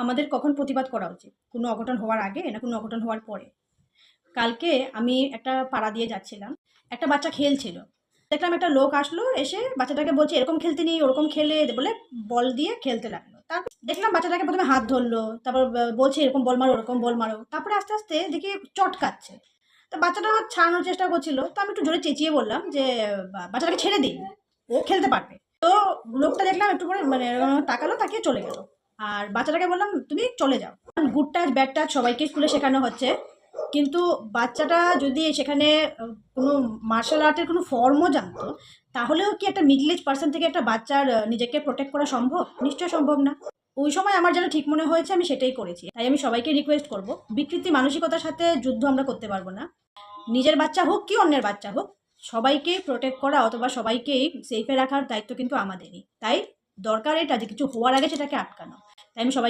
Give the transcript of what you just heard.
আমাদের কখন প্রতিবাদ করা উচিত? কোনো অঘটন হওয়ার আগে না কোনো অঘটন হওয়ার পরে? কালকে আমি একটা পাড়া দিয়ে যাচ্ছিলাম। একটা বাচ্চা খেলছিল। দেখলাম একটা লোক আসলো, এসে বাচ্চাটাকে বলছে, "এরকম খেলতে নেই, ওরকম খেলে" বলে বল দিয়ে খেলতে লাগলো। তারপর দেখলাম বাচ্চাটাকে ১ম এ হাত ধরলো। তারপর বলছে, "এরকম বল মারো, ওরকম বল মারো।" তারপরে আস্তে, আস্তে দেখি চটকাচ্ছে। তো বাচ্চাটা ছাড়ানোর চেষ্টা করছিল। তো আমি একটু জোরে চেঁচিয়ে বললাম যে, বাচ্চাটাকে ছেড়ে দিন। ও খেলতে পারবে।" তো লোকটা দেখলাম একটু করে মানে এরকম তাকালো, তাকিয়ে চলে গেল। আর বাচ্চাটাকে বললাম, "তুমি চলে যাও।" গুড টাচ, ব্যাড টাচ সবাইকে স্কুলে শেখানো হচ্ছে। কিন্তু বাচ্চাটা যদি সেখানে কোনো মার্শাল আর্টের কোনো ফর্মও জানতো, তাহলেও কি একটা মিডল এজ পারসন থেকে একটা বাচ্চার নিজেকে প্রোটেক্ট করা সম্ভব? নিশ্চয়ই সম্ভব না। ওই সময় আমার যেটা ঠিক মনে হয়েছে আমি সেটাই করেছি। তাই আমি সবাইকে রিকোয়েস্ট করব, বিকৃতি মানসিকতার সাথে যুদ্ধ আমরা করতে পারবো না। নিজের বাচ্চা হোক কি অন্যের বাচ্চা হোক, সবাইকেই প্রোটেক্ট করা অথবা সবাইকেই সেফে রাখার দায়িত্ব কিন্তু আমাদেরই। তাই দরকার এটা যে কিছু হওয়ার আগে সেটাকে আটকানো। তাই আমি সবাই